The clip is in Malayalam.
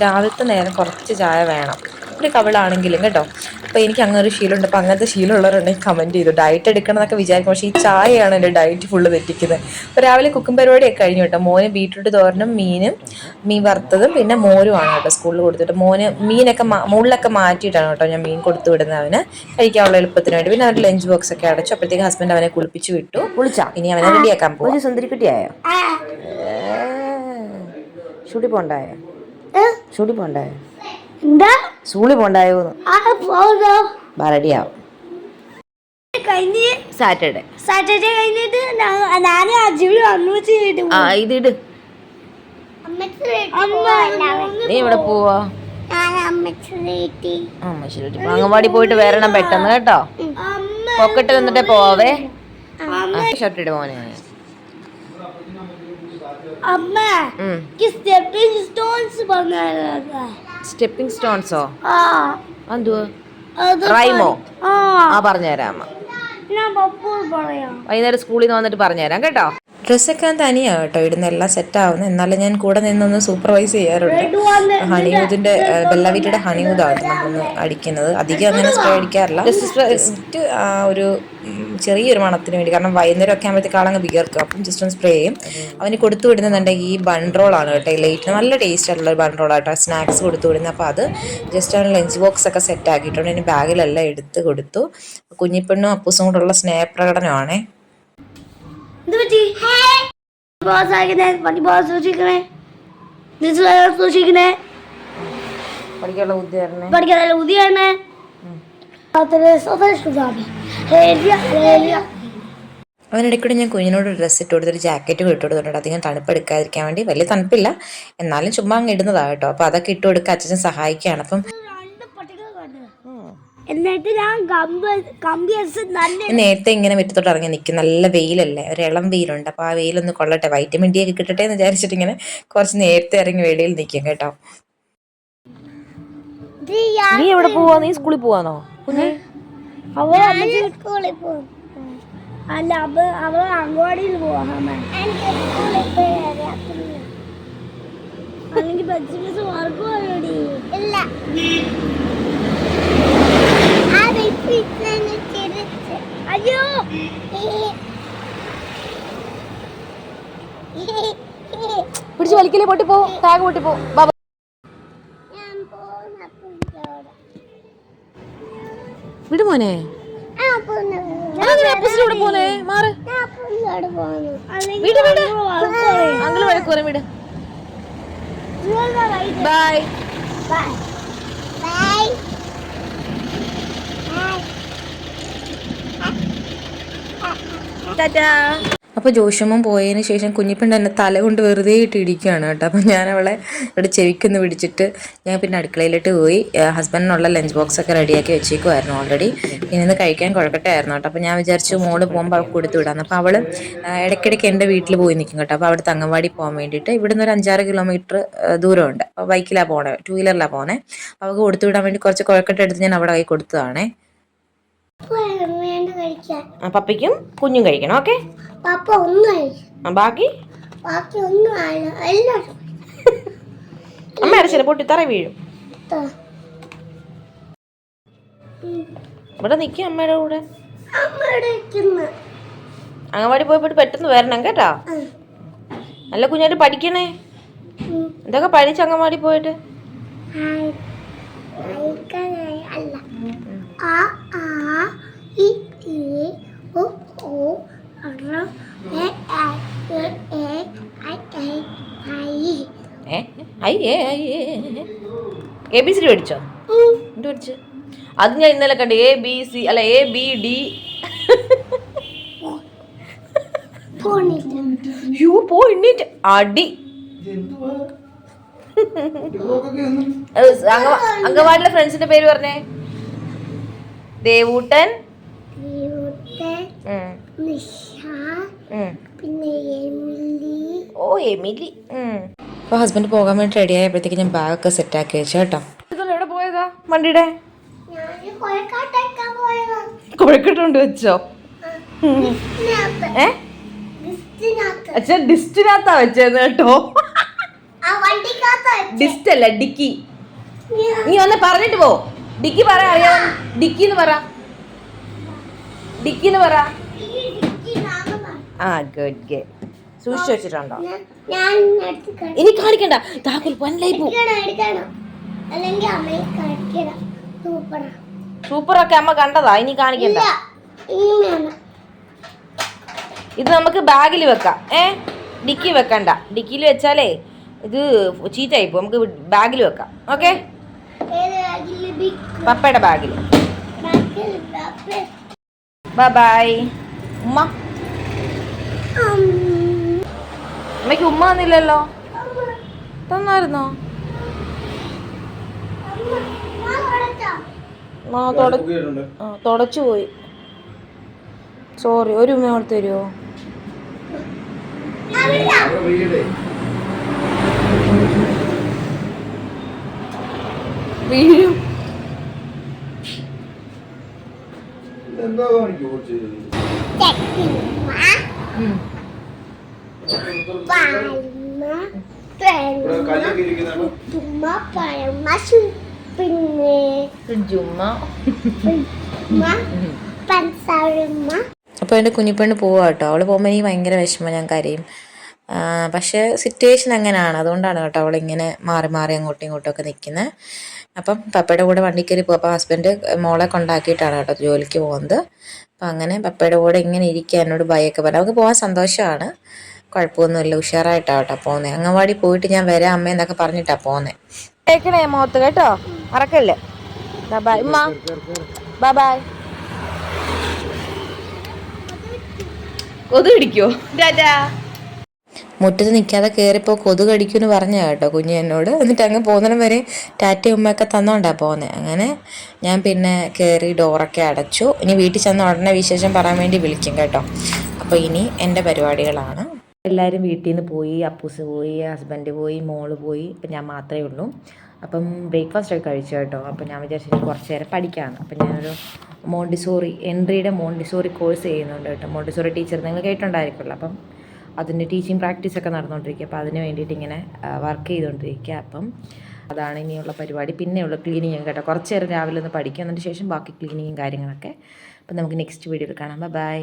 രാവിലത്തെ നേരം കുറച്ച് ചായ വേണം, ഒരു കവിളാണെങ്കിലും കേട്ടോ. അപ്പോൾ എനിക്ക് അങ്ങനെ ഒരു ശീലമുണ്ട്. അപ്പോൾ അങ്ങനത്തെ ശീലമുള്ളവരുണ്ടെങ്കിൽ കമൻറ്റ് ചെയ്തു. ഡയറ്റ് എടുക്കണം എന്നൊക്കെ വിചാരിക്കും, പക്ഷേ ഈ ചായയാണ് എൻ്റെ ഡയറ്റ് ഫുള്ള് തെറ്റിക്കുന്നത്. അപ്പോൾ രാവിലെ കുക്കും പരിപാടിയൊക്കെ കഴിഞ്ഞു കേട്ടോ. മോന് ബീട്രൂട്ട് തോരനും മീൻ വറുത്തതും പിന്നെ മോരുമാണ് കേട്ടോ സ്കൂളിൽ കൊടുത്തിട്ട്. മോന് മീനൊക്കെ മുകളിലൊക്കെ മാറ്റിയിട്ടാണ് കേട്ടോ ഞാൻ മീൻ കൊടുത്തു വിടുന്നത് അവന് കഴിക്കാനുള്ള എളുപ്പത്തിന് വേണ്ടി. പിന്നെ അവൻ്റെ ലഞ്ച് ബോക്സ് ഒക്കെ അടച്ചു. അപ്പോഴത്തേക്ക് ഹസ്ബൻഡ് അവനെ കുളിപ്പിച്ച് വിട്ടു. ഇനി അവനെ റെഡിയാക്കാൻ പോകും. സുന്ദരിക്കുട്ടിയായോ? ഷൂട്ടി പോണ്ടായോ? ഷൂട്ടി പോണ്ടായോ? സ്കൂളിൽ പോണ്ടായോന്ന് റെഡിയാവും. സാറ്റർഡേ കഴിഞ്ഞിട്ട് ഇതിട്. നീ ഇവിടെ പോവാ? അംഗൻവാടി പോയിട്ട് വരണം പെട്ടെന്ന് കേട്ടോ. പോക്കറ്റ് വന്നിട്ടേ പോവേ. ഷർട്ട് ഇട് മോനെ. സ്റ്റെപ്പിംഗ് സ്റ്റോൺസോ? എന്തുവാ? റൈമോ? പറഞ്ഞുതരാം അമ്മ. വൈകുന്നേരം സ്കൂളിൽ നിന്ന് വന്നിട്ട് പറഞ്ഞുതരാം കേട്ടോ. ഡ്രസ്സൊക്കെ ഞാൻ തനിയാണ് കേട്ടോ ഇടുന്ന, എല്ലാം സെറ്റാവുന്നത്. എന്നാലും ഞാൻ കൂടെ നിന്നൊന്ന് സൂപ്പർവൈസ് ചെയ്യാറുണ്ട്. ഹണിയൂതിൻ്റെ ബെല്ലാവീറ്റയുടെ ഹണിയൂതാണ് നമ്മളൊന്ന് അടിക്കുന്നത്. അധികം അങ്ങനെ സ്പ്രേ അടിക്കാറില്ല, ജസ്റ്റ് ഒരു ചെറിയൊരു മണത്തിന് വേണ്ടി. കാരണം വൈകുന്നേരം ഒക്കെ ആകുമ്പോഴത്തേക്ക് ആളങ്ങ് വിയർക്കും. അപ്പം ജസ്റ്റ് ഒന്ന് സ്പ്രേ ചെയ്യും. അവന് കൊടുത്തു വിടുന്നുണ്ടെങ്കിൽ ഈ ബൺറോളാണ് കേട്ടോ ലൈറ്റിന് നല്ല ടേസ്റ്റ് ആയിട്ടുള്ള ബൺറോളാട്ടോ സ്നാക്സ് കൊടുത്തു വിടുന്നത്. അപ്പോൾ അത് ജസ്റ്റ് അവന് ലഞ്ച് ബോക്സ് ഒക്കെ സെറ്റ് ആക്കിയിട്ടുണ്ട്. ഇനി ബാഗിലെല്ലാം എടുത്ത് കൊടുത്തു. കുഞ്ഞിപ്പെണ്ണും അപ്പൂസും കൂടെയുള്ള സ്നേഹപ്രകടനമാണേ. അവനിടയ്ക്കൂടെ ഞാൻ കുഞ്ഞിനോട് ഡ്രസ്സ് ഇട്ട് കൊടുത്തിട്ട് ജാക്കറ്റും ഇട്ട് കൊടുത്തിട്ടുണ്ട്. അധികം തണുപ്പ് എടുക്കാതിരിക്കാൻ വേണ്ടി. വലിയ തണുപ്പില്ല, എന്നാലും ചുമ്മാ അങ്ങ് ഇടുന്നതാണ് കേട്ടോ. അപ്പോൾ അതൊക്കെ ഇട്ട് കൊടുക്കുക. അച്ഛൻ സഹായിക്കുകയാണ്. അപ്പം എന്നിട്ട് ഞാൻ നേരത്തെ ഇങ്ങനെ മുറ്റത്തോട്ട് ഇറങ്ങി നിൽക്കും. നല്ല വെയിലല്ലേ, ഒരു ഇളം വെയിലുണ്ട്. അപ്പോൾ ആ വെയിലൊന്ന് കൊള്ളട്ടെ, വൈറ്റമിൻ ഡി ഒക്കെ കിട്ടട്ടെ എന്ന് വിചാരിച്ചിട്ട് ഇങ്ങനെ കുറച്ച് നേരത്തെ ഇറങ്ങി വെളിയിൽ നിൽക്കും കേട്ടോ. നീ എവിടെ പോവാ? നീ സ്കൂളിൽ പോവാന്നോ കുഞ്ഞ്? സ്കൂളിൽ പോകും. അല്ല അവ അംഗൻവാടിയിൽ പോവാ. അല്ലെങ്കിൽ വർക്ക് പോയോടി? ഇല്ല. അയ്യോ പിടിച്ച് വലിക്കലേ, പൊട്ടിപ്പോ, ടാഗ് പൊട്ടിപ്പോ. വിട് മോനെ. അപ്പൂസിനോട് പോന്നേ, മാറ്. വിട് വിട്, അങ്കിള് വഴക്കൂറ. വിട്. Bye bye. അപ്പോൾ ജോഷമ്മൻ പോയതിന് ശേഷം കുഞ്ഞിപ്പെണ്ണ് എന്നെ തല കൊണ്ട് വെറുതെ ഇട്ട് ഇടിക്കുകയാണ് കേട്ടോ. അപ്പോൾ ഞാൻ അവളെ ഇവിടെ ചെവിക്കൊന്ന് പിടിച്ചിട്ട് ഞാൻ പിന്നെ അടുക്കളയിലോട്ട് പോയി. ഹസ്ബൻഡിനുള്ള ലഞ്ച് ബോക്സ് ഒക്കെ റെഡിയാക്കി വെച്ചേക്കുമായിരുന്നു ഓൾറെഡി. ഇന്ന് കഴിക്കാൻ കുഴക്കട്ടായിരുന്നു കേട്ടോ. അപ്പോൾ ഞാൻ വിചാരിച്ചു മോള് പോകുമ്പോൾ അവൾക്ക് കൊടുത്തു വിടാമെന്ന്. അപ്പോൾ അവൾ ഇടയ്ക്കിടയ്ക്ക് എൻ്റെ വീട്ടിൽ പോയി നിൽക്കും കേട്ടോ. അപ്പോൾ അവിടുത്തെ അംഗൻവാടി പോകാൻ വേണ്ടിയിട്ട് ഇവിടുന്ന് ഒരു 5-6 കിലോമീറ്റർ ദൂരമുണ്ട്. അപ്പോൾ ബൈക്കിലാണ് പോണേ, 2 വീലറിലാണ് പോണേ. അപ്പോൾ അവൾക്ക് കൊടുത്തു വിടാൻ വേണ്ടി കുറച്ച് കുഴക്കട്ട എടുത്ത് ഞാൻ അവിടെ കൈ കൊടുത്തതാണേ. പപ്പയ്ക്കും കുഞ്ഞും കഴിക്കണം. ഓക്കെ, ബാക്കി അമ്മ അരച്ചില്ല, പൊട്ടി തറ വീഴും. ഇവിടെ നിൽക്കും അമ്മയുടെ കൂടെ. അംഗൻവാടി പോയിട്ട് പെട്ടെന്ന് വരണം കേട്ടോ. നല്ല കുഞ്ഞായിട്ട് പഠിക്കണേ. എന്തൊക്കെ പഠിച്ച് അംഗൻവാടി പോയിട്ട്? ABCD പഠിച്ചോ? എന്ത് പഠിച്ചു? അത് ഞാൻ ഇന്നലെ കണ്ടു. ABC അല്ല ABD. പോയിട്ട് അടി. അംഗൻവാടിയിലെ ഫ്രണ്ട്സിന്റെ പേര് പറഞ്ഞേ. ദേവൂട്ടൻ, എമിലി. അപ്പോൾ ഹസ്ബൻഡ് പോകാൻ വേണ്ടി റെഡി ആയപ്പോഴത്തേക്ക് ഞാൻ ബാഗൊക്കെ സെറ്റാക്കി വെച്ചു കേട്ടോ. എവിടെ പോയതാ വണ്ടിയുടെ? കുഴക്കട്ടുണ്ട് വെച്ചോ? അച്ഛൻ ഡിസ്റ്റിനകത്താ വെച്ചേന്ന് കേട്ടോ. ഡിസ്റ്റ് അല്ല ഡിക്കി. നീ ഒന്ന് പറഞ്ഞിട്ട് പോ. ഡിക്കി പറ, അറിയാം. ഡിക്കിന്ന് പറ, ഡിക്കിന്ന് പറ. ആ ഗുഡ് ഗുഡ്. സൂക്ഷിച്ചു വെച്ചിട്ടുണ്ടോ? ഇനി കാണിക്കണ്ട, താക്കോൽ പല്ലായി പോ. സൂപ്പറൊക്കെ അമ്മ കണ്ടതാ, ഇനി കാണിക്കണ്ട. ഇത് നമുക്ക് ബാഗിൽ വെക്കാം. ഡിക്കി വെക്കണ്ട. ഡിക്കിയിൽ വെച്ചാലേ ഇത് ചീറ്റായി പോകും. നമുക്ക് ബാഗിൽ വെക്കാം. ഓക്കെ, പപ്പയുടെ ബാഗിൽ. Bye bye. ഉമ്മ, അമ്മയ്ക്ക് ഉമ്മ വന്നില്ലല്ലോ. തന്നായിരുന്നോ? തുടച്ചു പോയി. സോറി, ഒരു ഉമ്മ കൊടുത്ത് തരുമോ? വീഴും. അപ്പോൾ എൻ്റെ കുഞ്ഞിപ്പെണ്ണ് പോവാ കേട്ടോ. അവൾ പോകുമ്പോൾ എനിക്ക് ഭയങ്കര വിഷമം, ഞാൻ കരയും. പക്ഷേ സിറ്റുവേഷൻ അങ്ങനെയാണ്, അതുകൊണ്ടാണ് കേട്ടോ അവളിങ്ങനെ മാറി മാറി അങ്ങോട്ടും ഇങ്ങോട്ടും ഒക്കെ നിൽക്കുന്നത്. അപ്പം പപ്പയുടെ കൂടെ വണ്ടി കയറി പോകും. അപ്പോൾ ഹസ്ബൻഡ് മോളെ കൊണ്ടാക്കിയിട്ടാണ് കേട്ടോ ജോലിക്ക് പോകുന്നത്. അപ്പം അങ്ങനെ പപ്പയുടെ കൂടെ ഇങ്ങനെ ഇരിക്കുക, എന്നോട് ബൈയൊക്കെ പറഞ്ഞു. അവൾക്ക് പോകാൻ സന്തോഷമാണ്, കുഴപ്പമൊന്നുമില്ല, ഉഷാറായിട്ടാണ് കേട്ടോ പോകുന്നത്. അംഗൻവാടി പോയിട്ട് ഞാൻ വരാം അമ്മ എന്നൊക്കെ പറഞ്ഞിട്ടാണ് പോകുന്നത്. കേൾക്കണേ മുഖത്ത് കേട്ടോ, മറക്കല്ലേ. ബൈ ഉമ്മ, ബൈ ബൈ. കൊതു കടിക്കോ? മുറ്റത്ത് നിൽക്കാതെ കയറിപ്പോൾ കൊതു കടിക്കുമെന്ന് പറഞ്ഞ കേട്ടോ കുഞ്ഞ് എന്നോട്. എന്നിട്ട് അങ്ങ് പോകുന്നതിനും വരെ ടാറ്റയും ഉമ്മയൊക്കെ തന്നോണ്ടാണ് പോകുന്നത്. അങ്ങനെ ഞാൻ പിന്നെ കയറി ഡോറൊക്കെ അടച്ചു. ഇനി വീട്ടിൽ ചെന്ന ഉടനെ വിശേഷം പറയാൻ വേണ്ടി വിളിക്കും കേട്ടോ. അപ്പോൾ ഇനി എൻ്റെ പരിപാടികളാണ്. എല്ലാവരും വീട്ടിൽ നിന്ന് പോയി. അപ്പൂസ് പോയി, ഹസ്ബൻഡ് പോയി, മോള് പോയി. ഇപ്പം ഞാൻ മാത്രമേ ഉള്ളൂ. അപ്പം ബ്രേക്ക്ഫാസ്റ്റ് ഒക്കെ കഴിച്ചു കേട്ടോ. അപ്പം ഞാൻ വിചാരിച്ചു കുറച്ച് നേരം പഠിക്കാമെന്ന്. അപ്പം ഞാനൊരു എൻട്രിയുടെ മോണ്ടിസോറി കോഴ്സ് ചെയ്യുന്നുണ്ട് കേട്ടോ. മോണ്ടിസോറി ടീച്ചർ നിങ്ങൾ കേട്ടിട്ടുണ്ടായിരിക്കുമല്ലോ. അപ്പം അതിൻ്റെ ടീച്ചിങ് പ്രാക്ടീസൊക്കെ നടന്നുകൊണ്ടിരിക്കുക. അപ്പോൾ അതിന് വേണ്ടിയിട്ട് ഇങ്ങനെ വർക്ക് ചെയ്തുകൊണ്ടിരിക്കുക. അപ്പം അതാണ് ഇനിയുള്ള പരിപാടി. പിന്നെയുള്ള ക്ലീനിങ് കേട്ടോ. കുറച്ച് നേരം രാവിലെ ഒന്ന് പഠിക്കും, അതിന് ശേഷം ബാക്കി ക്ലീനിങ്ങും കാര്യങ്ങളൊക്കെ. അപ്പം നമുക്ക് നെക്സ്റ്റ് വീഡിയോയിൽ കാണാം. ബൈ.